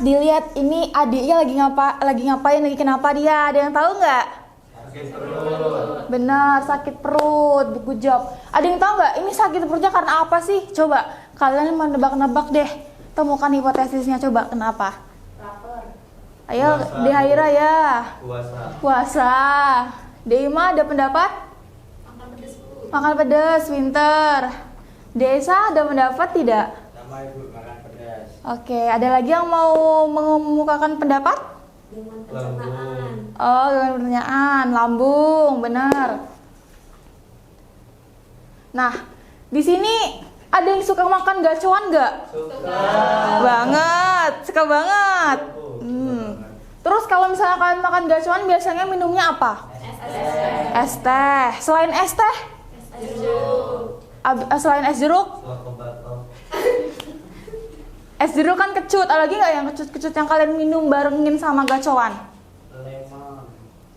dilihat ini adiknya lagi ngapain, lagi kenapa dia? Ada yang tahu nggak? Sakit perut. Benar, sakit perut. Good job. Ada yang tahu nggak? Ini sakit perutnya karena apa sih? Coba kalian menebak-nebak deh. Temukan hipotesisnya, coba kenapa? Lapar. Ayo, Puasa. Dehaira ya. Puasa. Puasa. Deima ada pendapat? Makan pedas Bu. Makan pedas, winter. Desa ada pendapat tidak? Sama ibu makan pedas. Oke, ada lagi yang mau mengemukakan pendapat? Dengan pencernaan. Oh, dengan pertanyaan, lambung, benar. Nah, di sini ada yang suka makan gacoan nggak? Suka. Banget, suka banget. Terus kalau misalnya kalian makan gacoan, biasanya minumnya apa? Es teh. Selain es teh? Selain es jeruk? Suka batok. Es jeruk kan kecut. Ada lagi nggak yang kecut-kecut yang kalian minum barengin sama gacoan? Lemon.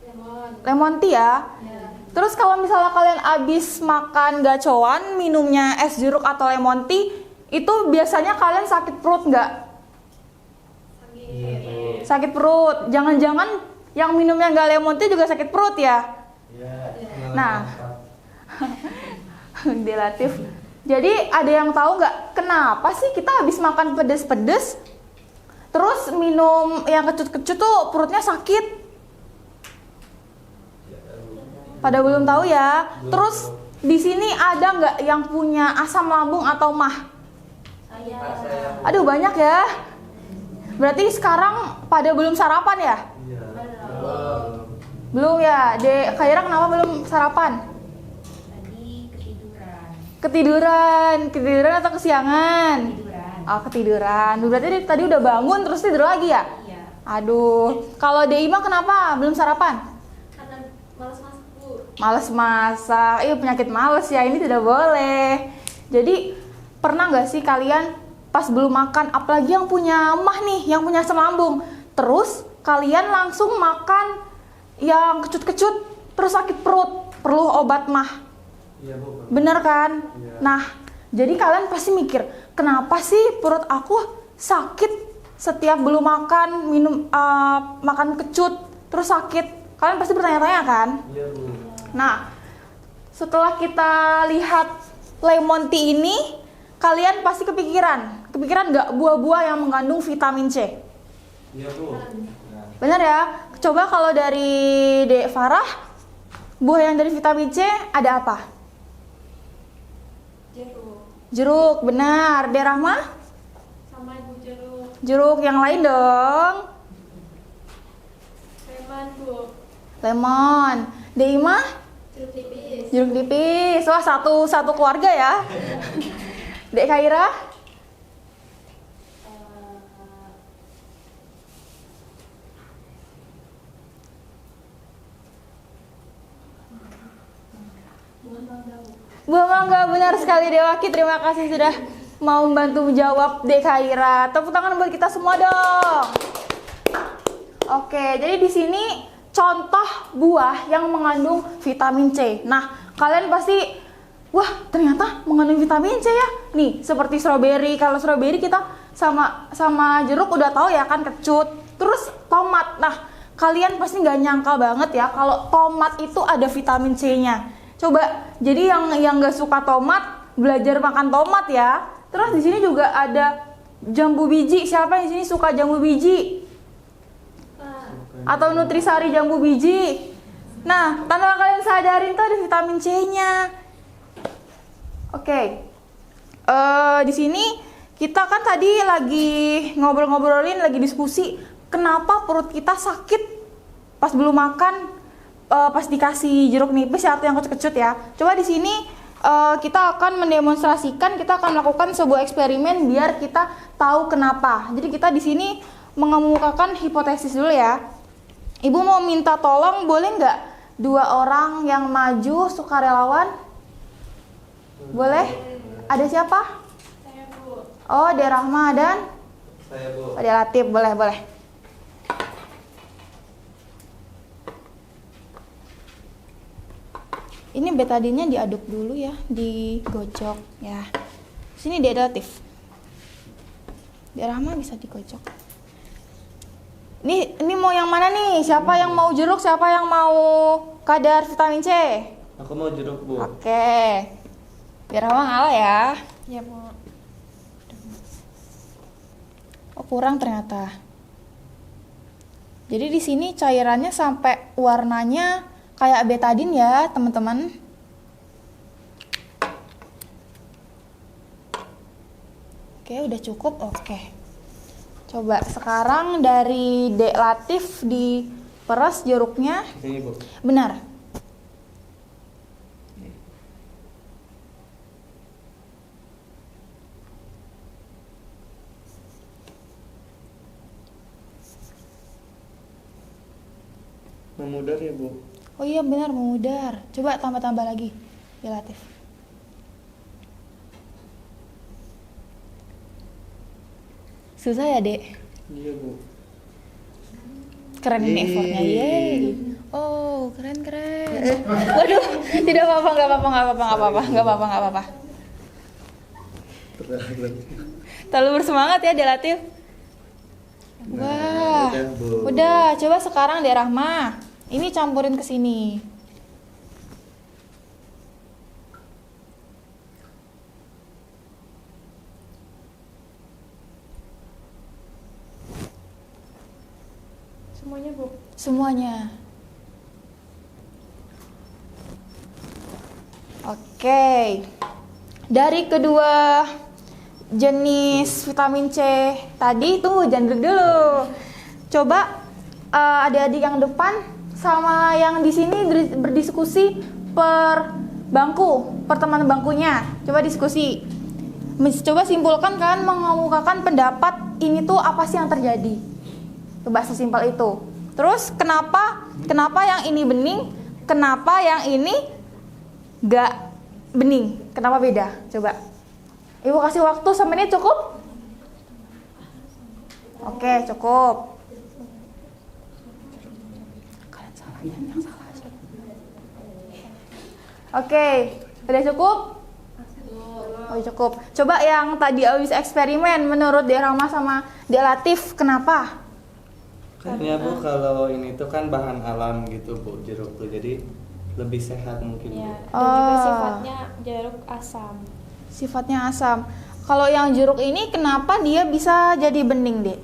Lemon. Lemon tea ya. Ya. Terus kalau misalnya kalian abis makan gacoan, minumnya es jeruk atau lemon tea, itu biasanya kalian sakit perut nggak? Iya, Bu. Sakit perut. Jangan-jangan yang minumnya nggak lemon tea juga sakit perut ya? Iya. Nah. Delatif. Jadi ada yang tahu nggak kenapa sih kita habis makan pedes-pedes, terus minum yang kecut-kecut tuh perutnya sakit? Pada belum tahu ya. Terus di sini ada nggak yang punya asam lambung atau mah? Saya. Aduh banyak ya. Berarti sekarang pada belum sarapan ya? Iya. Belum ya. Khaira kenapa belum sarapan? Tadi Ketiduran atau kesiangan? Tiduran. Oh, ketiduran. Berarti tadi udah bangun terus tidur lagi ya? Iya. Aduh, kalau Deima kenapa belum sarapan? Karena malas masak Bu. Males masak. Iya, penyakit males ya, ini tidak boleh. Jadi, pernah nggak sih kalian pas belum makan, apalagi yang punya mah nih, yang punya asam lambung, terus kalian langsung makan yang kecut-kecut, terus sakit perut, perlu obat mah. Iya, Bu. Bener kan? Iya. Nah, jadi kalian pasti mikir, kenapa sih perut aku sakit setiap belum makan, makan kecut, terus sakit? Kalian pasti bertanya-tanya kan? Iya, Bu. Nah, setelah kita lihat lemon tea ini, kalian pasti kepikiran nggak buah-buah yang mengandung vitamin C? Iya, Bu. Nah. Bener ya? Coba kalau dari Dek Farah, buah yang dari vitamin C ada apa? Jeruk. Jeruk, benar. Dek Rahma? Sama Bu jeruk. Jeruk yang lain dong. Lemon Bu. Lemon. Deima? Jeruk tipis. Jeruk nipis. Wah, satu keluarga ya. Dek Khaira? Buah mangga, benar sekali Dewaki. Terima kasih sudah mau membantu menjawab Dek Khaira. Tepuk tangan buat kita semua dong. Oke, jadi di sini contoh buah yang mengandung vitamin C. Nah, kalian pasti, wah ternyata mengandung vitamin C ya. Nih, seperti stroberi. Kalau stroberi kita sama jeruk udah tahu ya kan, kecut. Terus tomat. Nah, kalian pasti nggak nyangka banget ya kalau tomat itu ada vitamin C-nya. Coba, jadi yang nggak suka tomat, belajar makan tomat ya. Terus di sini juga ada jambu biji. Siapa yang di sini suka jambu biji? Atau nutrisari jambu biji? Nah, tanpa kalian sadarin tuh ada vitamin C-nya. Oke. Di sini kita kan tadi lagi ngobrolin, lagi diskusi kenapa perut kita sakit pas belum makan. Pas dikasih jeruk nipis atau yang kecut-kecut ya. Coba di sini kita akan mendemonstrasikan, kita akan melakukan sebuah eksperimen biar kita tahu kenapa. Jadi kita di sini mengemukakan hipotesis dulu ya. Ibu mau minta tolong, boleh nggak 2 orang yang maju sukarelawan? Boleh? Ada siapa? Saya Bu. Oh, Dek Rahma dan Saya, Bu. Dek Latif, boleh. Ini betadinnya diaduk dulu ya, digocok ya. Sini Dek Latif. Dek Rahma bisa digocok. Ini mau yang mana nih? Siapa yang mau jeruk? Siapa yang mau kadar vitamin C? Aku mau jeruk, Bu. Oke. Biar Rama ngalah ya. Iya, Bu. Oh, kurang ternyata. Jadi di sini cairannya sampai warnanya kayak betadin ya, teman-teman. Oke, udah cukup. Oke. Coba sekarang dari Dek Latif diperas jeruknya. Ini, Bu. Benar. Memudar ya, Bu. Oh iya benar memudar. Coba tambah-tambah lagi, Dek Latif. Susah ya, Dek? Iya, Bu. Keren ini Yeay. effortnya, yeay. Oh, keren. Waduh, tidak apa-apa, nggak apa-apa. Terlalu bersemangat ya, Dek Latif. Wah, udah, Bu. udah. Coba sekarang Dek Rahma, ini campurin ke sini. Semuanya, Bu. Semuanya. Oke. Dari kedua jenis vitamin C tadi, tunggu jangan duduk dulu. Coba adik-adik yang depan sama yang di sini berdiskusi per bangku, per teman bangkunya. Coba diskusi. Coba simpulkan kan, mengemukakan pendapat ini tuh apa sih yang terjadi. Coba sesimpel itu. Terus kenapa yang ini bening, kenapa yang ini gak bening? Kenapa beda? Coba. Ibu kasih waktu semenit cukup? Oke, cukup. Kalian salah, yang salah aja. Oke, udah cukup? Oh, cukup. Coba yang tadi habis eksperimen menurut Dek Rama sama Dek Latif, kenapa? Kayaknya, Bu, kalau ini tuh kan bahan alam gitu, Bu, jeruk tuh. Jadi lebih sehat mungkin, Bu. Ya, dan juga Oh. sifatnya jeruk asam. Sifatnya asam. Kalau yang jeruk ini kenapa dia bisa jadi bening, Dek?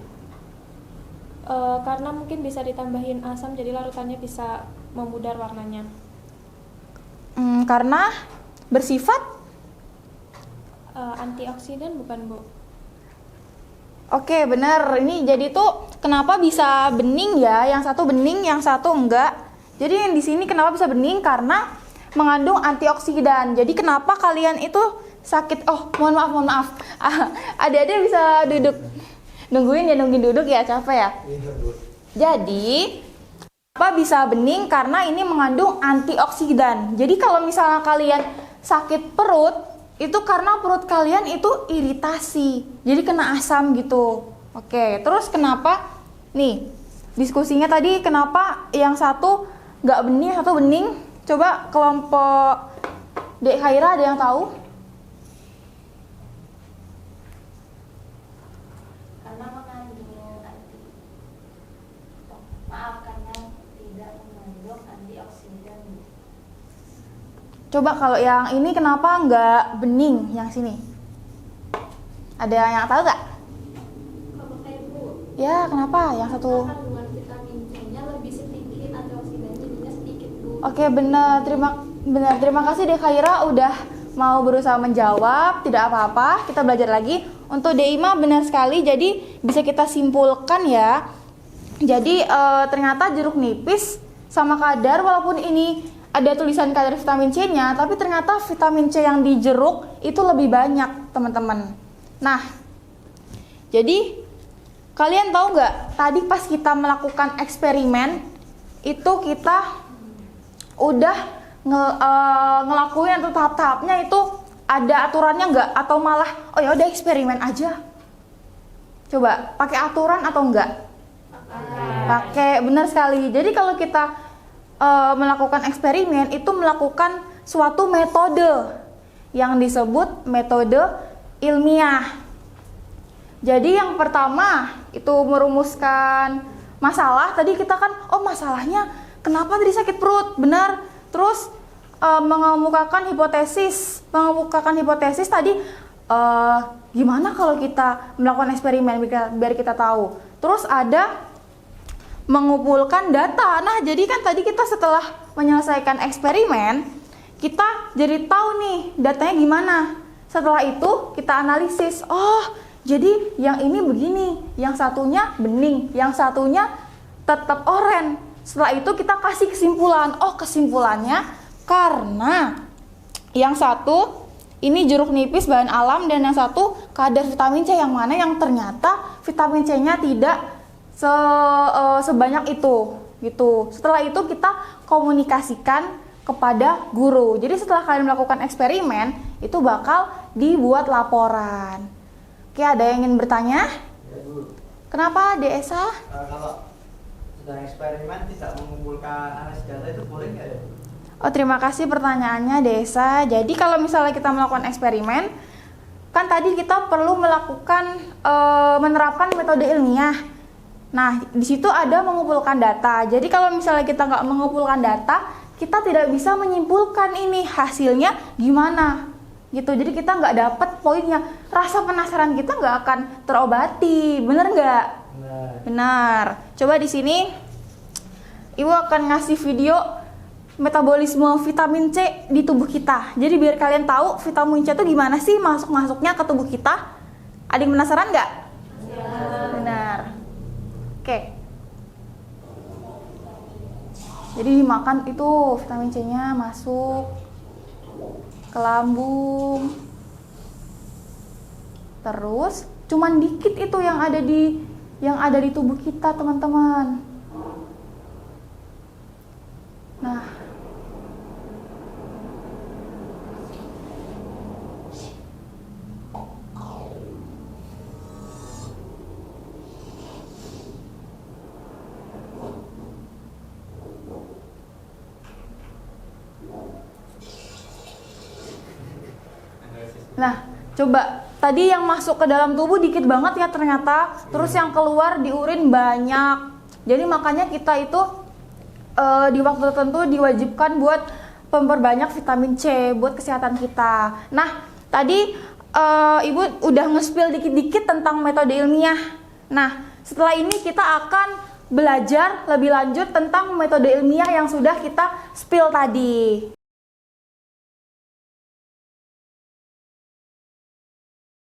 Karena mungkin bisa ditambahin asam, jadi larutannya bisa memudar warnanya. Karena bersifat Antioksidan bukan, Bu? Oke, bener. Ini jadi tuh kenapa bisa bening ya? Yang satu bening, yang satu enggak. Jadi yang di sini kenapa bisa bening? Karena mengandung antioksidan. Jadi kenapa kalian itu sakit? Oh, mohon maaf. Adik-adik bisa duduk. Nungguin duduk ya, capek ya. Iya, Bu. Jadi kenapa bisa bening? Karena ini mengandung antioksidan. Jadi kalau misalnya kalian sakit perut, itu karena perut kalian itu iritasi, jadi kena asam gitu. Oke, terus kenapa? Nih, diskusinya tadi kenapa yang satu nggak bening, satu bening? Coba kelompok Dek Haira ada yang tahu? Karena mengandung karena tidak mengandung antioksidan. Coba kalau yang ini kenapa nggak bening, yang sini? Ada yang tahu nggak? Kalau kayak, Bu, Ya, kenapa? Yang satu. kandungan vitamin C-nya lebih sedikit, antioksidan jadinya sedikit, Bu. Oke, benar. Terima kasih Dek Khaira udah mau berusaha menjawab. Tidak apa-apa, kita belajar lagi. Untuk Deima benar sekali. Jadi bisa kita simpulkan ya. Jadi ternyata jeruk nipis sama kadar, walaupun ini ada tulisan kadar vitamin C-nya, tapi ternyata vitamin C yang di jeruk itu lebih banyak, teman-teman. Nah, jadi kalian tahu nggak? Tadi pas kita melakukan eksperimen itu kita udah ngelakuin atau tahap-tahapnya itu ada aturannya nggak? Atau malah oh ya udah eksperimen aja? Coba pakai aturan atau enggak? Pakai, benar sekali. Jadi kalau kita melakukan eksperimen itu melakukan suatu metode yang disebut metode ilmiah. Jadi yang pertama itu merumuskan masalah, tadi kita kan, oh masalahnya kenapa tadi sakit perut, benar. Terus mengemukakan hipotesis tadi, gimana kalau kita melakukan eksperimen biar kita tahu. Terus ada mengumpulkan data. Nah, jadi kan tadi kita setelah menyelesaikan eksperimen, kita jadi tahu nih datanya gimana. Setelah itu kita analisis. Oh, jadi yang ini begini, yang satunya bening, yang satunya tetap oranye. Setelah itu kita kasih kesimpulan. Oh, kesimpulannya karena yang satu ini jeruk nipis bahan alam dan yang satu kadar vitamin C, yang mana yang ternyata vitamin C-nya tidak sebanyak itu gitu. Setelah itu kita komunikasikan kepada guru. Jadi setelah kalian melakukan eksperimen itu bakal dibuat laporan. Oke, ada yang ingin bertanya? Ya, Bu. Kenapa Desa? Kalau sedang eksperimen tidak mengumpulkan analisis data itu boleh nggak ya? Oh, terima kasih pertanyaannya Desa. Jadi kalau misalnya kita melakukan eksperimen, kan tadi kita perlu melakukan menerapkan metode ilmiah. Nah, di situ ada mengumpulkan data. Jadi kalau misalnya kita nggak mengumpulkan data, kita tidak bisa menyimpulkan ini hasilnya gimana gitu. Jadi kita nggak dapat poinnya. Rasa penasaran kita nggak akan terobati, bener nggak? Benar. Coba di sini Ibu akan ngasih video metabolisme vitamin C di tubuh kita. Jadi biar kalian tahu vitamin C itu gimana sih masuknya ke tubuh kita. Ada yang penasaran nggak? Benar. Oke. Jadi dimakan itu vitamin C-nya masuk ke lambung. Terus cuman dikit itu yang ada di tubuh kita, teman-teman. Nah, coba tadi yang masuk ke dalam tubuh dikit banget ya ternyata, terus yang keluar di urin banyak. Jadi makanya kita itu di waktu tertentu diwajibkan buat memperbanyak vitamin C buat kesehatan kita. Nah, tadi Ibu udah nge-spill dikit-dikit tentang metode ilmiah. Nah, setelah ini kita akan belajar lebih lanjut tentang metode ilmiah yang sudah kita spill tadi.